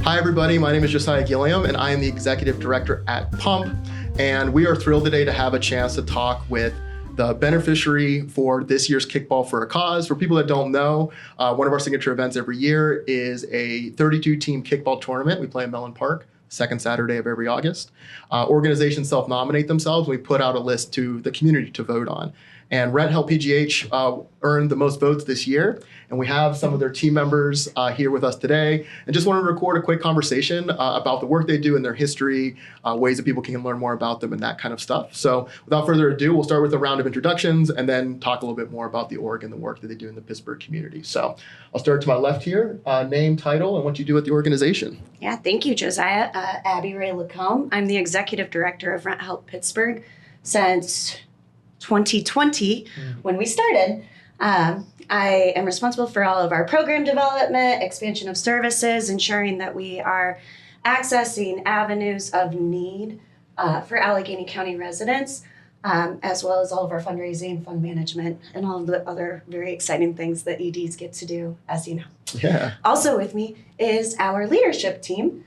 Hi, everybody. My name is Josiah Gilliam, and I am the Executive Director at Pump. And we are thrilled today to have a chance to talk with the beneficiary for this year's Kickball for a Cause. For people that don't know, one of our signature events every year is a 32-team kickball tournament. We play in Mellon Park, second Saturday of every August. Organizations self-nominate themselves. We put out a list to the community to vote on. And RentHelpPGH earned the most votes this year. And we have some of their team members here with us today. And just wanted to record a quick conversation about the work they do and their history, ways that people can learn more about them and that kind of stuff. So without further ado, we'll start with a round of introductions and then talk a little bit more about the org and the work that they do in the Pittsburgh community. So I'll start to my left here, name, title, and what you do at the organization. Yeah, thank you, Josiah. Abby Ray Lacombe. I'm the Executive Director of Rent Help Pittsburgh since 2020 when we started. I am responsible for all of our program development, expansion of services, ensuring that we are accessing avenues of need for Allegheny County residents, as well as all of our fundraising, fund management, and all of the other very exciting things that EDs get to do, as you know. Yeah. Also with me is our leadership team.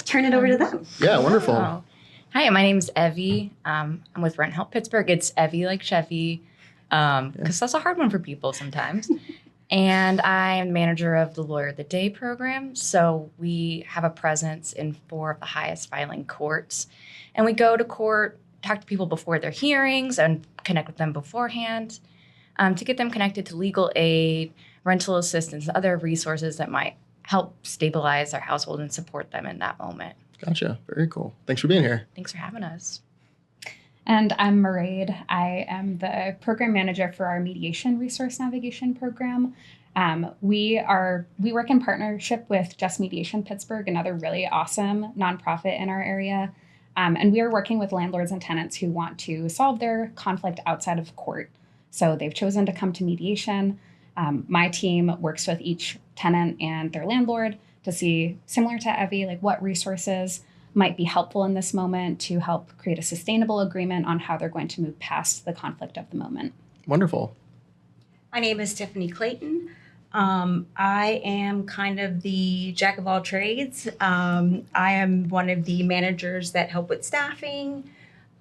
Turn it over to them. Yeah, wonderful. Oh. Hi, my name's Evie. I'm with Rent Help Pittsburgh. It's Evie like Chevy, because that's a hard one for people sometimes. And I am manager of the Lawyer of the Day program. So we have a presence in 4 of the highest filing courts. And we go to court, talk to people before their hearings, and connect with them beforehand to get them connected to legal aid, rental assistance, and other resources that might help stabilize their household and support them in that moment. Gotcha. Very cool. Thanks for being here. Thanks for having us. And I'm Mairead. I am the program manager for our mediation resource navigation program. We work in partnership with Just Mediation Pittsburgh, another really awesome nonprofit in our area. And we are working with landlords and tenants who want to solve their conflict outside of court. So they've chosen to come to mediation. My team works with each tenant and their landlord to see, similar to Evie, like what resources might be helpful in this moment to help create a sustainable agreement on how they're going to move past the conflict of the moment. Wonderful. My name is Tiffany Clayton. I am kind of the jack of all trades. I am one of the managers that help with staffing,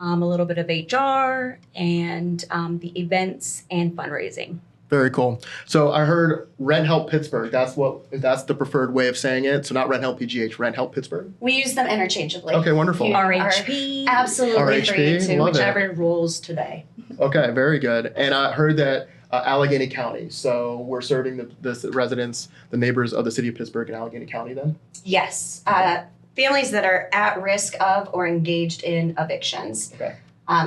a little bit of HR, and the events and fundraising. Very cool. So I heard Rent Help Pittsburgh. That's the preferred way of saying it. So not Rent Help PGH, Rent Help Pittsburgh. We use them interchangeably. Okay, wonderful. RHP. Absolutely RHP, free to love it. whichever rules today. Okay, very good. And I heard that Allegheny County. So we're serving the residents, the neighbors of the city of Pittsburgh and Allegheny County then? Yes. Families that are at risk of or engaged in evictions. Okay.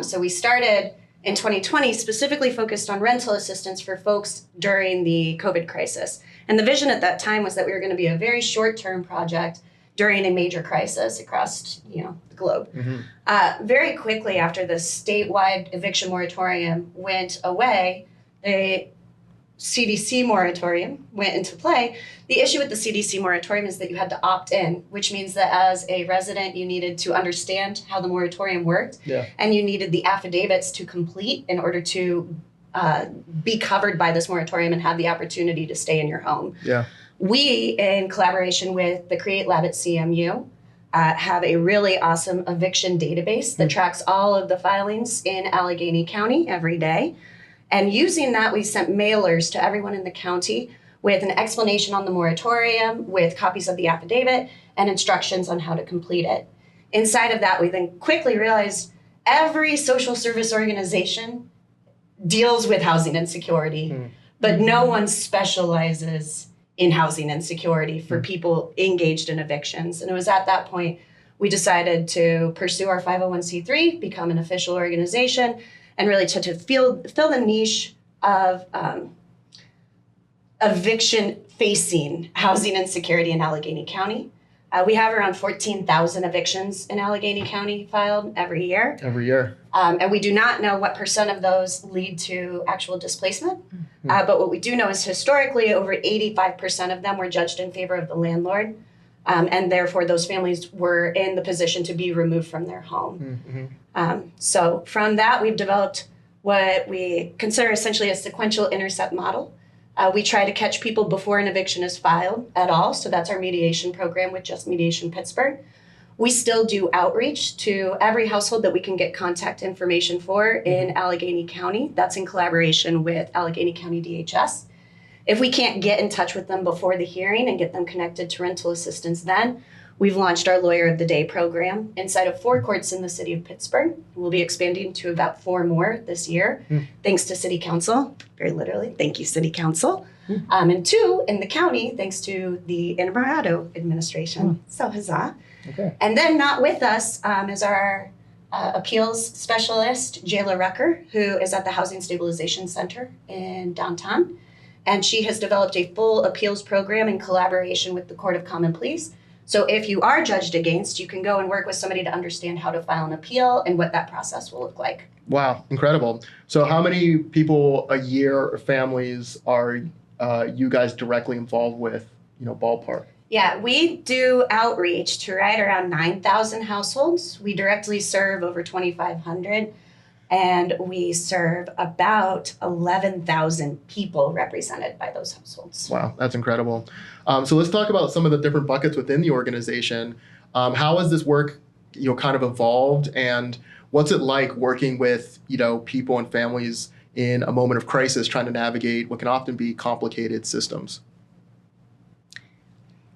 So we started in 2020 specifically focused on rental assistance for folks during the COVID crisis. And the vision at that time was that we were going to be a very short-term project during a major crisis across, the globe. Mm-hmm. Very quickly after the statewide eviction moratorium went away, the CDC moratorium went into play. The issue with the CDC moratorium is that you had to opt in, which means that as a resident, you needed to understand how the moratorium worked, and you needed the affidavits to complete in order to be covered by this moratorium and have the opportunity to stay in your home. Yeah. We, in collaboration with the Create Lab at CMU, have a really awesome eviction database that tracks all of the filings in Allegheny County every day. And using that, we sent mailers to everyone in the county with an explanation on the moratorium, with copies of the affidavit, and instructions on how to complete it. Inside of that, we then quickly realized every social service organization deals with housing insecurity, but no one specializes in housing insecurity for people engaged in evictions. And it was at that point we decided to pursue our 501c3, become an official organization, and really to fill the niche of eviction-facing housing insecurity in Allegheny County. We have around 14,000 evictions in Allegheny County filed every year. Every year. And we do not know what % of those lead to actual displacement. But what we do know is historically over 85% of them were judged in favor of the landlord. And therefore those families were in the position to be removed from their home. So from that, we've developed what we consider essentially a sequential intercept model. We try to catch people before an eviction is filed at all. So that's our mediation program with Just Mediation Pittsburgh. We still do outreach to every household that we can get contact information for in Allegheny County. That's in collaboration with Allegheny County DHS. If we can't get in touch with them before the hearing and get them connected to rental assistance then, we've launched our Lawyer of the Day program inside of 4 courts in the city of Pittsburgh. We'll be expanding to about 4 more this year, thanks to City Council. Very literally, thank you, City Council. And 2 in the county, thanks to the Innamorato administration. So huzzah. Okay. And then not with us is our appeals specialist, Jayla Rucker, who is at the Housing Stabilization Center in downtown. And she has developed a full appeals program in collaboration with the Court of Common Pleas. So if you are judged against, you can go and work with somebody to understand how to file an appeal and what that process will look like. Wow, incredible. So how many people a year or families are you guys directly involved with, ballpark? Yeah, we do outreach to right around 9,000 households. We directly serve over 2,500, and we serve about 11,000 people represented by those households. Wow, that's incredible. So let's talk about some of the different buckets within the organization. How has this work, kind of evolved, and what's it like working with, people and families in a moment of crisis, trying to navigate what can often be complicated systems?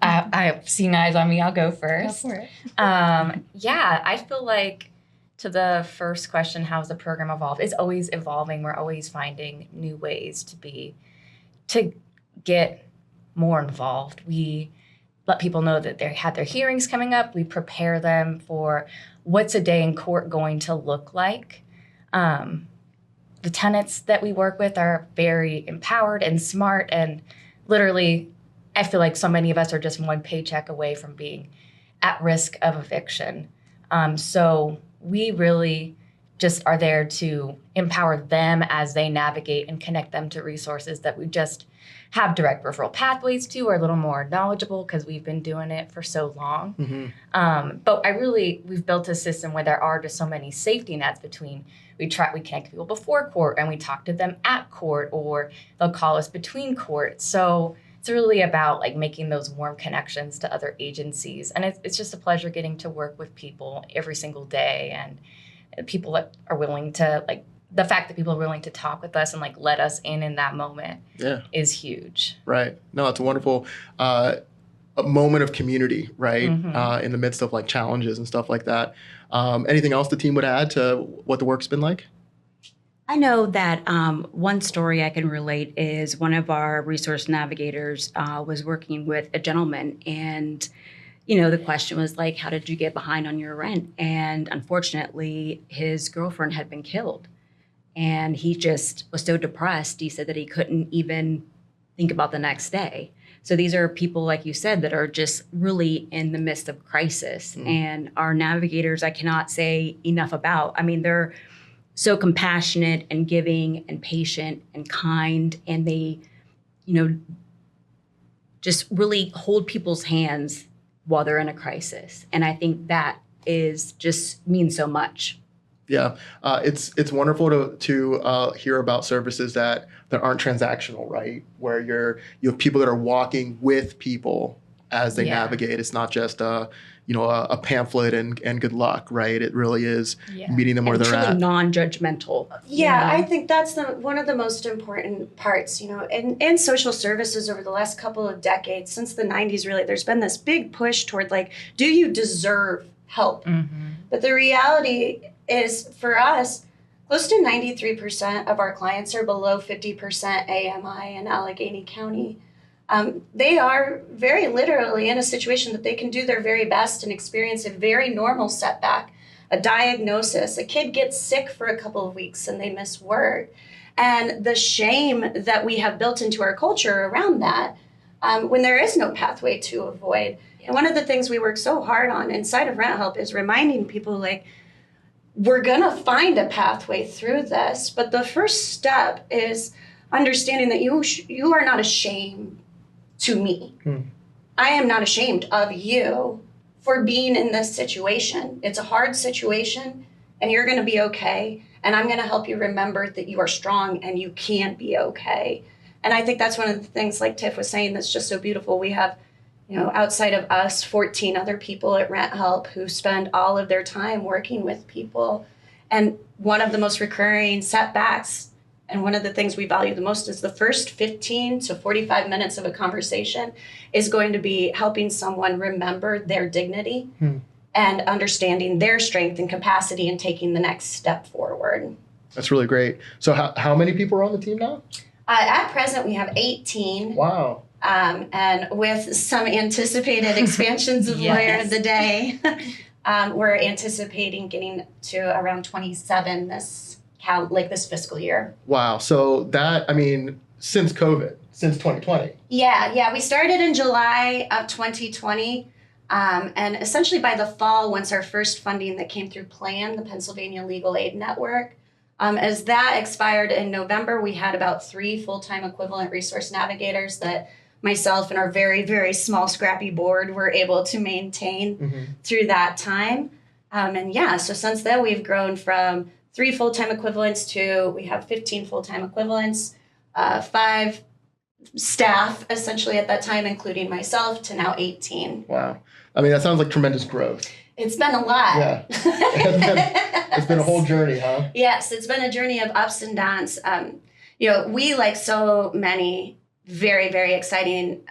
I've seen eyes on me. I'll go first. Go for it. I feel like to the first question, how's the program evolved? It's always evolving. We're always finding new ways to get more involved. We let people know that they had their hearings coming up. We prepare them for what's a day in court going to look like. The tenants that we work with are very empowered and smart, and literally, I feel like so many of us are just one paycheck away from being at risk of eviction. So we really just are there to empower them as they navigate and connect them to resources that we just have direct referral pathways to, or a little more knowledgeable because we've been doing it for so long. But we've built a system where there are just so many safety nets between. We connect people before court and we talk to them at court, or they'll call us between court. So it's really about making those warm connections to other agencies. And it's just a pleasure getting to work with people every single day, and people that are willing to, the fact that people are willing to talk with us and let us in that moment is huge. Right. No, it's a wonderful a moment of community, right? In the midst of challenges and stuff like that. Anything else the team would add to what the work's been like? I know that one story I can relate is one of our resource navigators was working with a gentleman, and the question was how did you get behind on your rent? And unfortunately, his girlfriend had been killed, and he just was so depressed. He said that he couldn't even think about the next day. So these are people, like you said, that are just really in the midst of crisis. And our navigators, I cannot say enough about. I mean, they're so compassionate and giving and patient and kind, and they, just really hold people's hands while they're in a crisis. And I think that just means so much. Yeah, it's wonderful to hear about services that aren't transactional, right? Where you have people that are walking with people as they navigate. It's not just a pamphlet and good luck, right? It really is meeting them where they're at. Truly non-judgmental. Yeah, I think that's one of the most important parts. In social services over the last couple of decades, since the 90s, really, there's been this big push toward do you deserve help? But the reality is, for us, close to 93% of our clients are below 50% AMI in Allegheny County. They are very literally in a situation that they can do their very best and experience a very normal setback, a diagnosis. A kid gets sick for a couple of weeks and they miss work. And the shame that we have built into our culture around that, when there is no pathway to avoid. And one of the things we work so hard on inside of Rent Help is reminding people we're going to find a pathway through this, but the first step is understanding that you are not ashamed to me. I am not ashamed of you for being in this situation. It's a hard situation, and you're going to be okay, and I'm going to help you remember that you are strong and you can be okay. And I think that's one of the things, like Tiff was saying, that's just so beautiful. We have, outside of us, 14 other people at Rent Help who spend all of their time working with people. And one of the most recurring setbacks, and one of the things we value the most, is the first 15 to 45 minutes of a conversation is going to be helping someone remember their dignity and understanding their strength and capacity and taking the next step forward. That's really great. So how many people are on the team now? At present, we have 18. Wow. And with some anticipated expansions of Yes. Lawyer of the Day, we're anticipating getting to around 27 this fiscal year. Wow. So since COVID, since 2020. Yeah. We started in July of 2020. And essentially by the fall, once our first funding that came through PLAN, the Pennsylvania Legal Aid Network, as that expired in November, we had about 3 full-time equivalent resource navigators that myself and our very, very small, scrappy board were able to maintain through that time. So since then, we've grown from 3 full-time equivalents to we have 15 full-time equivalents, 5 staff essentially at that time, including myself, to now 18. Wow. That sounds like tremendous growth. It's been a lot. Yeah. It's been a whole journey, huh? Yes, it's been a journey of ups and downs. We, like so many very, very exciting,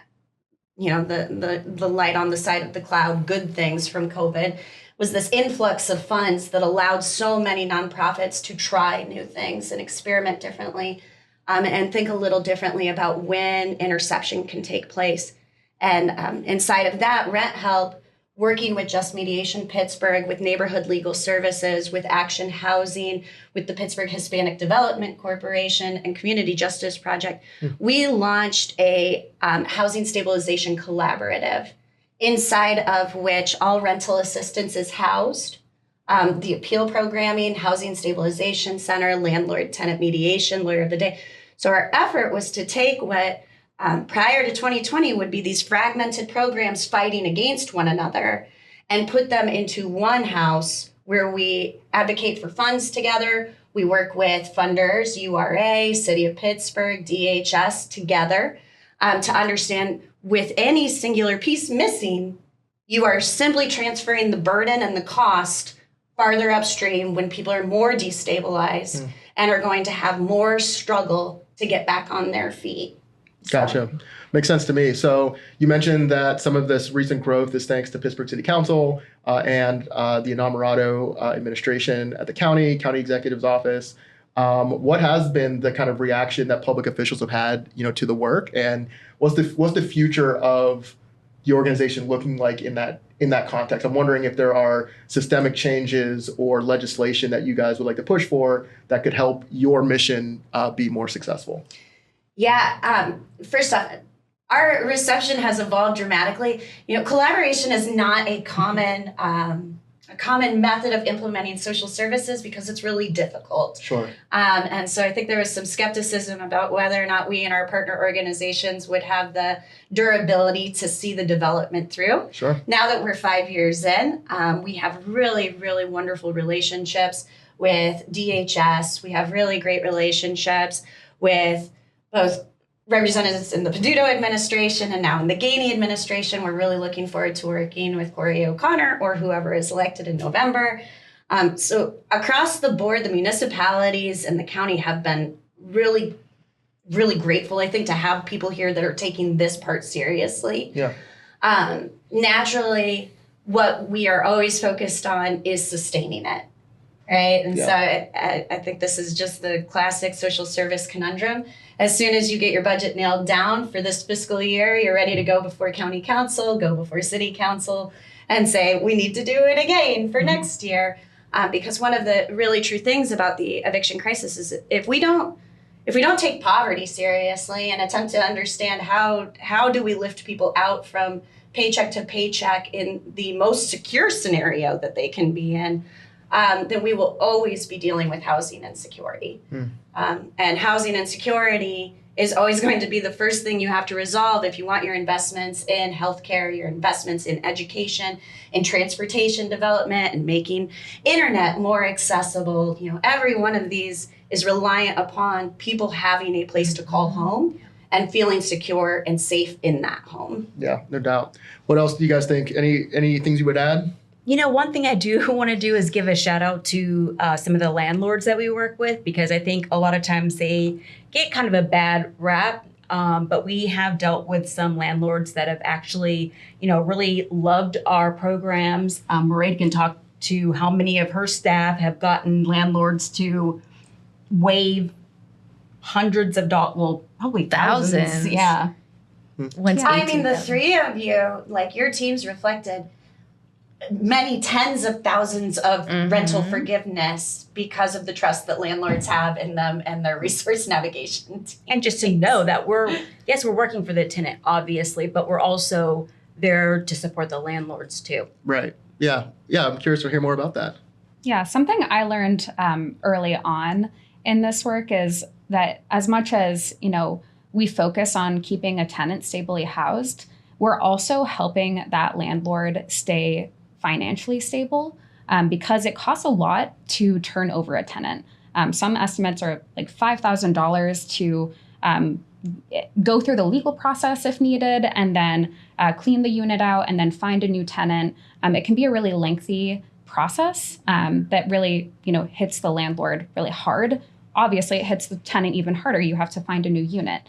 the light on the side of the cloud, good things from COVID, was this influx of funds that allowed so many nonprofits to try new things and experiment differently, and think a little differently about when interception can take place. And inside of that, Rent Help, working with Just Mediation Pittsburgh, with Neighborhood Legal Services, with Action Housing, with the Pittsburgh Hispanic Development Corporation and Community Justice Project, we launched a housing stabilization collaborative, inside of which all rental assistance is housed, the appeal programming, housing stabilization center, landlord-tenant mediation, lawyer of the day. So our effort was to take what prior to 2020 would be these fragmented programs fighting against one another and put them into one house where we advocate for funds together. We work with funders, URA, City of Pittsburgh, DHS together to understand with any singular piece missing, you are simply transferring the burden and the cost farther upstream when people are more destabilized and are going to have more struggle to get back on their feet. Gotcha. Makes sense to me. So you mentioned that some of this recent growth is thanks to Pittsburgh City Council and the Innamorato administration at the county executive's office. What has been the kind of reaction that public officials have had, to the work, and what's the future of the organization looking like in that context? I'm wondering if there are systemic changes or legislation that you guys would like to push for that could help your mission be more successful. Yeah. First off, our reception has evolved dramatically. Collaboration is not a common method of implementing social services because it's really difficult. Sure. And so I think there was some skepticism about whether or not we and our partner organizations would have the durability to see the development through. Sure. Now that we're 5 years in, we have really, really wonderful relationships with DHS. We have really great relationships with both representatives in the Peduto administration and now in the Gainey administration. We're really looking forward to working with Corey O'Connor or whoever is elected in November. So across the board, the municipalities and the county have been really, really grateful, I think, to have people here that are taking this part seriously. Yeah. Naturally, what we are always focused on is sustaining it. Right. And so I think this is just the classic social service conundrum. As soon as you get your budget nailed down for this fiscal year, you're ready to go before county council, go before city council, and say, we need to do it again for next year. Because one of the really true things about the eviction crisis is if we don't take poverty seriously and attempt to understand how do we lift people out from paycheck to paycheck in the most secure scenario that they can be in, then we will always be dealing with housing insecurity. And housing insecurity is always going to be the first thing you have to resolve if you want your investments in healthcare, your investments in education, in transportation development, and making internet more accessible. Every one of these is reliant upon people having a place to call home and feeling secure and safe in that home. Yeah, no doubt. What else do you guys think? Any things you would add? One thing I do want to do is give a shout out to some of the landlords that we work with, because I think a lot of times they get kind of a bad rap. But we have dealt with some landlords that have actually, really loved our programs. Mairead can talk to how many of her staff have gotten landlords to waive hundreds of dollars, well, probably thousands. Yeah. I mean, the three of you, like your teams reflected many tens of thousands of rental forgiveness because of the trust that landlords have in them and their resource navigation team. And just to know that we're working for the tenant, obviously, but we're also there to support the landlords too. Right. Yeah. I'm curious to hear more about that. Yeah, something I learned early on in this work is that as much as, we focus on keeping a tenant stably housed, we're also helping that landlord stay financially stable because it costs a lot to turn over a tenant. Some estimates are like $5,000 to go through the legal process if needed, and then clean the unit out and then find a new tenant. It can be a really lengthy process that really, hits the landlord really hard. Obviously, it hits the tenant even harder. You have to find a new unit.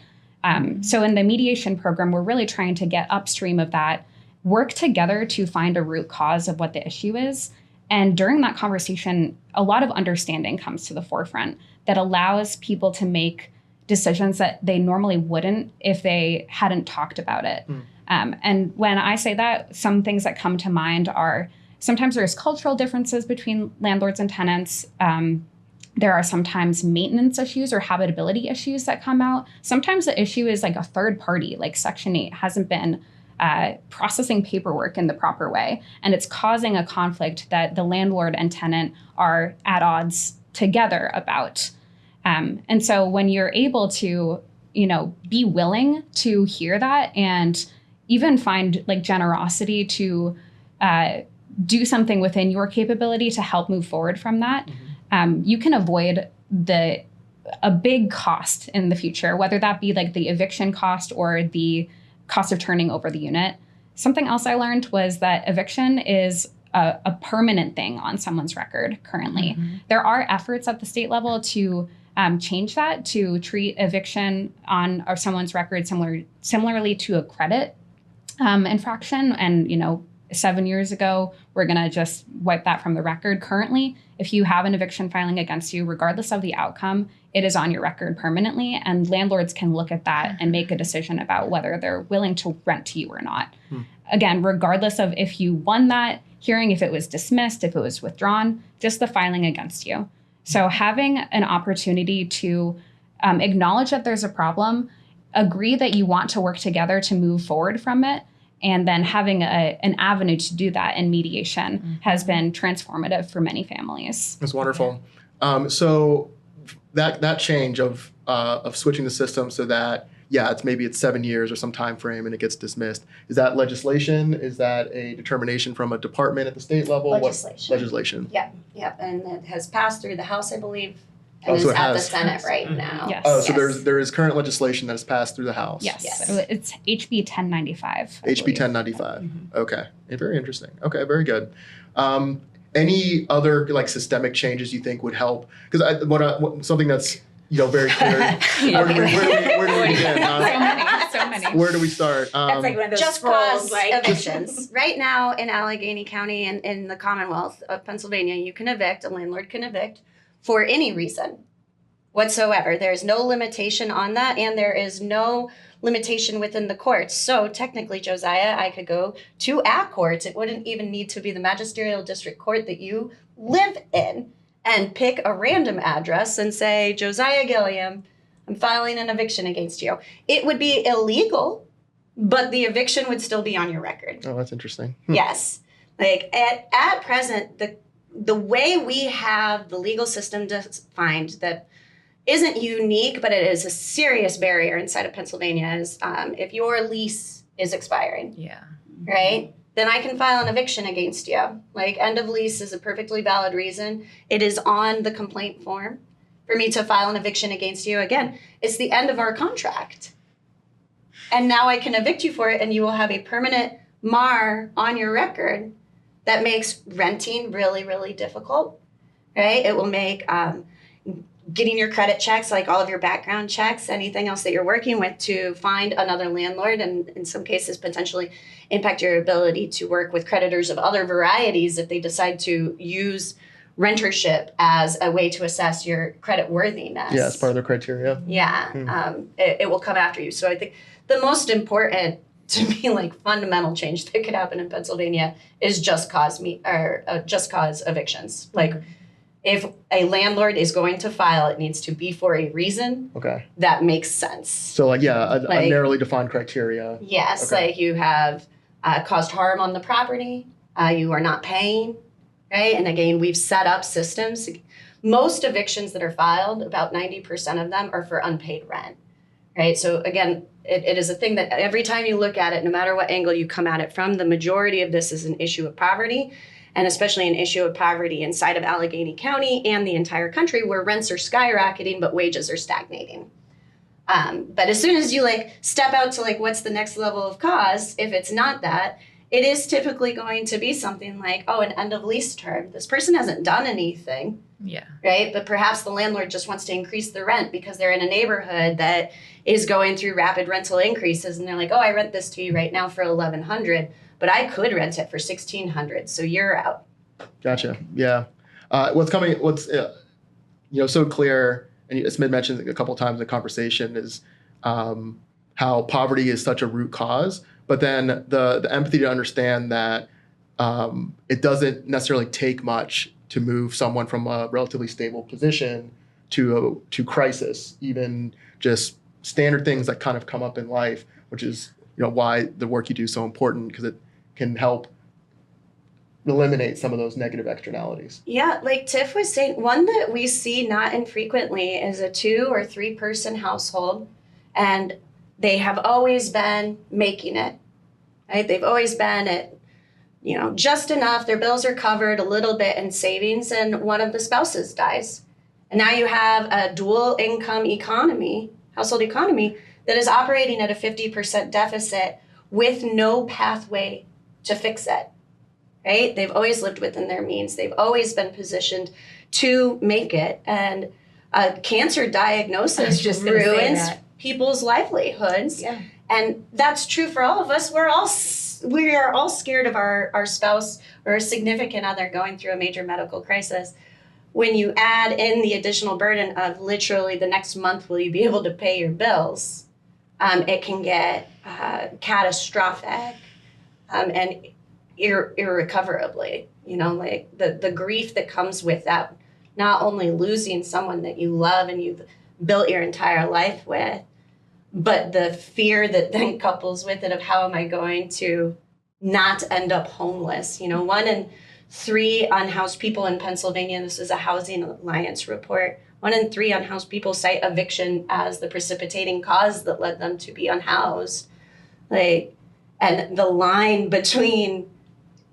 So in the mediation program, we're really trying to get upstream of that, work together to find a root cause of what the issue is. And during that conversation, a lot of understanding comes to the forefront that allows people to make decisions that they normally wouldn't if they hadn't talked about it. And when I say that, some things that come to mind are sometimes there's cultural differences between landlords and tenants. There are sometimes maintenance issues or habitability issues that come out. Sometimes the issue is like a third party, like Section 8 hasn't been processing paperwork in the proper way. And it's causing a conflict that the landlord and tenant are at odds together about. And so when you're able to, be willing to hear that and even find like generosity to do something within your capability to help move forward from that, you can avoid a big cost in the future, whether that be like the eviction cost or the cost of turning over the unit. Something else I learned was that eviction is a permanent thing on someone's record currently. There are efforts at the state level to change that, to treat eviction on someone's record similarly to a credit infraction. And, 7 years ago, we're going to just wipe that from the record. Currently, if you have an eviction filing against you, regardless of the outcome, it is on your record permanently, and landlords can look at that and make a decision about whether they're willing to rent to you or not. Again, regardless of if you won that hearing, if it was dismissed, if it was withdrawn, just the filing against you. So having an opportunity to acknowledge that there's a problem, agree that you want to work together to move forward from it, and then having an avenue to do that in mediation has been transformative for many families. That's wonderful. So that change of switching the system so that, it's 7 years or some time frame and it gets dismissed. Is that legislation? Is that a determination from a department at the state level? Legislation. Legislation. Yep. And it has passed through the House, I believe, and so is it at the has. Senate right now. Yes. Oh, so there is current legislation that has passed through the House. Yes. It's HB 1095. HB 1095. Okay. Very interesting. Okay, very good. Any other like systemic changes you think would help? Because something that's very clear. Where do we begin? So many. Where do we start? That's like one of those Just scrolls, cause like evictions. Right now in Allegheny County and in the Commonwealth of Pennsylvania, you can evict, a landlord can evict for any reason whatsoever. There's no limitation on that, and there is no limitation within the courts. So technically, Josiah, I could go to a court. It wouldn't even need to be the magisterial district court that you live in, and pick a random address and say, Josiah Gilliam, I'm filing an eviction against you. It would be illegal, but the eviction would still be on your record. Oh, that's interesting. Yes. Like at present, the way we have the legal system defined that isn't unique, but it is a serious barrier inside of Pennsylvania is if your lease is expiring, right? Then I can file an eviction against you. Like end of lease is a perfectly valid reason. It is on the complaint form for me to file an eviction against you. Again, it's the end of our contract. and now I can evict you for it, and you will have a permanent MAR on your record that makes renting really, really difficult, right? It will make getting your credit checks, like all of your background checks, anything else that you're working with to find another landlord, and in some cases potentially impact your ability to work with creditors of other varieties if they decide to use rentership as a way to assess your credit worthiness. Yeah, as part of their criteria. Yeah, it will come after you. So I think the most important, to me, like fundamental change that could happen in Pennsylvania is just cause evictions. Like, if a landlord is going to file, it needs to be for a reason that makes sense. So a narrowly defined criteria. Yes, like you have caused harm on the property, you are not paying, right? And again, we've set up systems. Most evictions that are filed, about 90% of them are for unpaid rent, right? So again, it is a thing that every time you look at it, no matter what angle you come at it from, the majority of this is an issue of poverty, and especially an issue of poverty inside of Allegheny County and the entire country, where rents are skyrocketing, but wages are stagnating. But as soon as you step out to what's the next level of cause, if it's not that, it is typically going to be something like, oh, an end of lease term. This person hasn't done anything. Yeah. Right? But perhaps the landlord just wants to increase the rent because they're in a neighborhood that is going through rapid rental increases. And they're like, oh, I rent this to you right now for $1,100, but I could rent it for $1,600. So you're out. Gotcha. Yeah. What's so clear, and it's been mentioned a couple of times in the conversation, is how poverty is such a root cause. But then the empathy to understand that it doesn't necessarily take much to move someone from a relatively stable position to crisis, even just standard things that kind of come up in life, which is why the work you do is so important, because it can help eliminate some of those negative externalities. Yeah, like Tiff was saying, one that we see not infrequently is a 2 or 3 person household, and they have always been making it, right? They've always been at, just enough. Their bills are covered a little bit in savings, and one of the spouses dies. And now you have a dual income household economy, that is operating at a 50% deficit with no pathway to fix it, right? They've always lived within their means. They've always been positioned to make it. And a cancer diagnosis just ruins people's livelihoods. Yeah. And that's true for all of us. We are all scared of our spouse or a significant other going through a major medical crisis. When you add in the additional burden of literally the next month will you be able to pay your bills, it can get catastrophic and irrecoverably. The grief that comes with that, not only losing someone that you love and you've built your entire life with, but the fear that then couples with it of how am I going to not end up homeless. 1 in 3 unhoused people in Pennsylvania, this is a Housing Alliance report, 1 in 3 unhoused people cite eviction as the precipitating cause that led them to be unhoused. And the line between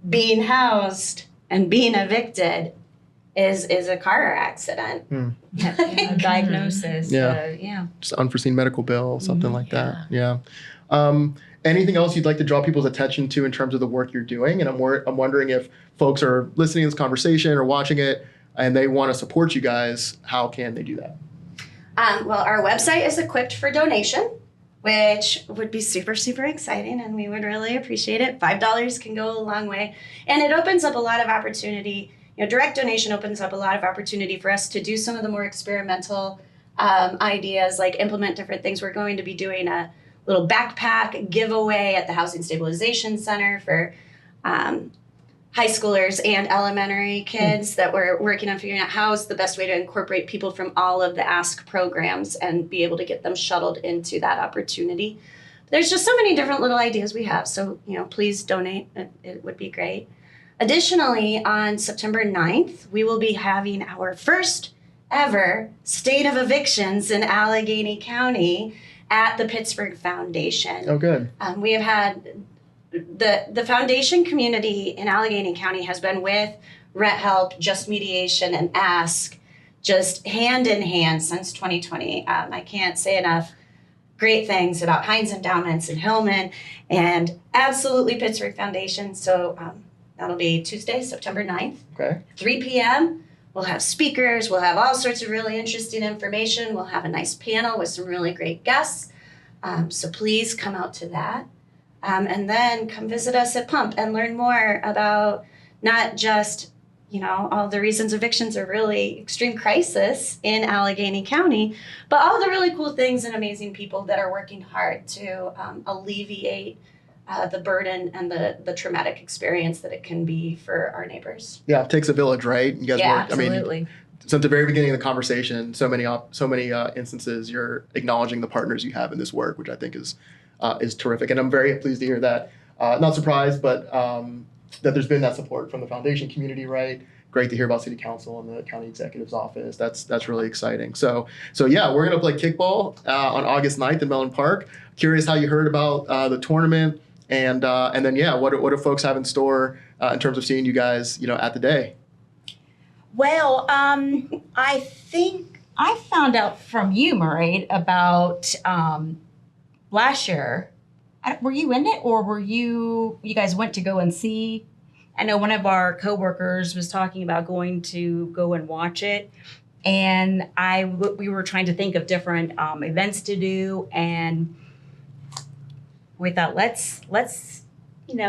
being housed and being evicted is a car accident. A diagnosis. Just unforeseen medical bill, something like that. Yeah. Anything else you'd like to draw people's attention to in terms of the work you're doing? And I'm wondering if folks are listening to this conversation or watching it and they want to support you guys, how can they do that? Well, our website is equipped for donation, which would be super, super exciting, and we would really appreciate it. $5 can go a long way. And it opens up a lot of opportunity. Direct donation opens up a lot of opportunity for us to do some of the more experimental ideas, like implement different things. We're going to be doing a little backpack giveaway at the Housing Stabilization Center for high schoolers and elementary kids that we're working on figuring out how is the best way to incorporate people from all of the ASK programs and be able to get them shuttled into that opportunity. There's just so many different little ideas we have. So, please donate. It would be great. Additionally, on September 9th, we will be having our first ever State of Evictions in Allegheny County at the Pittsburgh Foundation. Oh, good. We have had the foundation community in Allegheny County has been with Rent Help, Just Mediation, and ASK just hand in hand since 2020. I can't say enough great things about Heinz Endowments and Hillman and absolutely Pittsburgh Foundation. So that'll be Tuesday, September 9th, Okay. 3 p.m. We'll have speakers. We'll have all sorts of really interesting information. We'll have a nice panel with some really great guests. So please come out to that. And then come visit us at Pump and learn more about not just, all the reasons evictions are really extreme crisis in Allegheny County, but all the really cool things and amazing people that are working hard to alleviate the burden and the traumatic experience that it can be for our neighbors. Yeah, it takes a village, right? You guys work. Absolutely. I mean, since the very beginning of the conversation, so many instances you're acknowledging the partners you have in this work, which I think is terrific. And I'm very pleased to hear that. Not surprised, but that there's been that support from the foundation community, right? Great to hear about City Council and the County Executive's Office. That's really exciting. So yeah, we're gonna play kickball on August 9th in Mellon Park. Curious how you heard about the tournament, and then yeah, what do folks have in store in terms of seeing you guys, at the day? Well, I think I found out from you, Murray, about last year. Were you in it, or you guys went to go and see? I know one of our coworkers was talking about going to go and watch it, and we were trying to think of different events to do, and we thought let's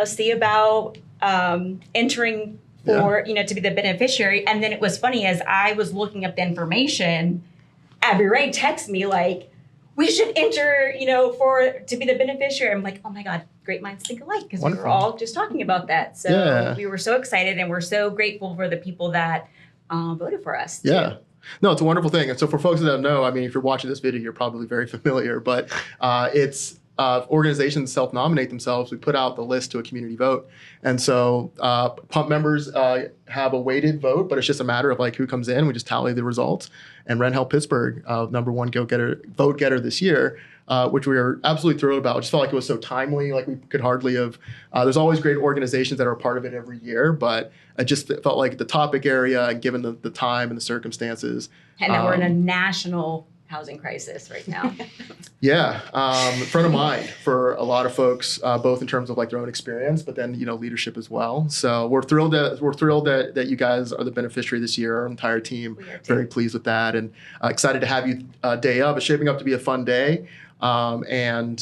see about entering for to be the beneficiary. And then it was funny, as I was looking up the information, Abby Ray texted me like, we should enter, to be the beneficiary. I'm like, oh my God, great minds think alike, because we were all just talking about that. So we were so excited, and we're so grateful for the people that voted for us. Yeah. Too. No, it's a wonderful thing. And so for folks that don't know, I mean, if you're watching this video, you're probably very familiar, but it's organizations self-nominate themselves. We put out the list to a community vote. And so Pump members have a weighted vote, but it's just a matter of like who comes in. We just tally the results. And RentHelp Pittsburgh, number one vote getter this year, which we are absolutely thrilled about. It just felt like it was so timely. Like we could hardly have, there's always great organizations that are a part of it every year, but it just felt like the topic area, and given the time and the circumstances. And now we're in a national housing crisis right now. Yeah, front of mind for a lot of folks, both in terms of like their own experience, but then leadership as well. So we're thrilled that you guys are the beneficiary this year. Our entire team, very pleased with that, and excited to have you day of. It's shaping up to be a fun day, and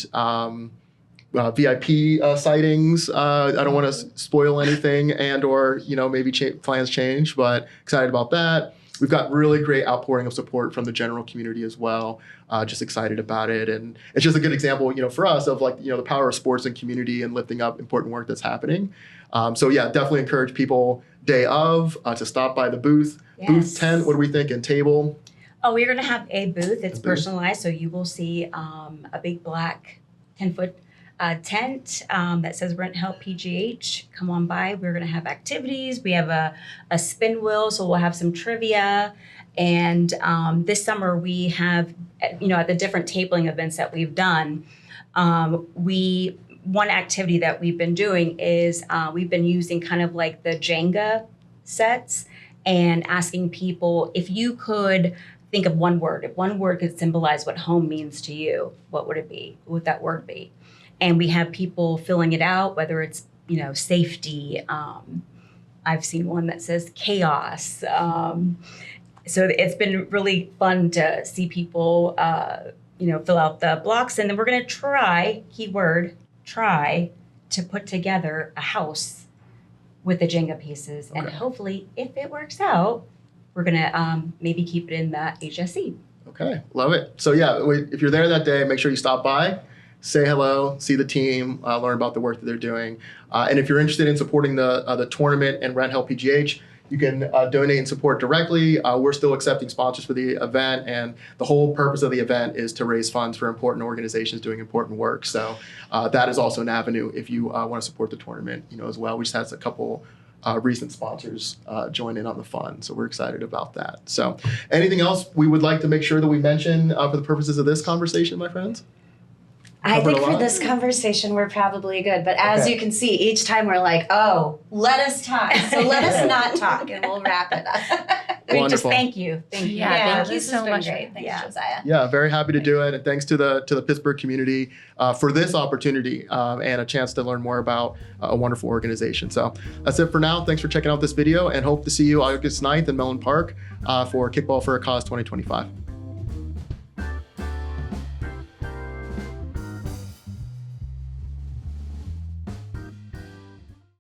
VIP sightings. I don't want to spoil anything, or maybe plans change, but excited about that. We've got really great outpouring of support from the general community as well. Just excited about it. And it's just a good example, for us of like, the power of sports and community and lifting up important work that's happening. So yeah, definitely encourage people day of to stop by the booth. Yes. Booth 10, what do we think, and table? Oh, we're going to have a booth. It's personalized. So you will see a big black 10-foot tent that says RentHelpPGH. Come on by. We're going to have activities. We have a spin wheel, so we'll have some trivia. And this summer we have, at the different tabling events that we've done, one activity that we've been doing is we've been using kind of like the Jenga sets and asking people, if you could think of one word, if one word could symbolize what home means to you, what would it be? What would that word be? And we have people filling it out, whether it's, safety. I've seen one that says chaos. So it's been really fun to see people, fill out the blocks. And then we're going to try to put together a house with the Jenga pieces. Okay. And hopefully, if it works out, we're going to maybe keep it in the HSC. Okay, love it. So yeah, if you're there that day, make sure you stop by. Say hello, see the team, learn about the work that they're doing. And if you're interested in supporting the tournament and RentHelpPGH, you can donate and support directly. We're still accepting sponsors for the event, and the whole purpose of the event is to raise funds for important organizations doing important work. So that is also an avenue if you want to support the tournament, as well. We just had a couple recent sponsors join in on the fund, so we're excited about that. So anything else we would like to make sure that we mention for the purposes of this conversation, my friends? I think for this conversation, we're probably good. But as you can see, each time we're like, oh, let us talk. So let us not talk, and we'll wrap it up. I mean, Wonderful. just thank you. Thank you. Yeah, thank you this so has been much. great. Thanks, Yeah. Josiah. Yeah, very happy to do it. And thanks to the Pittsburgh community for this opportunity and a chance to learn more about a wonderful organization. So that's it for now. Thanks for checking out this video and hope to see you August 9th in Mellon Park for Kickball for a Cause 2025.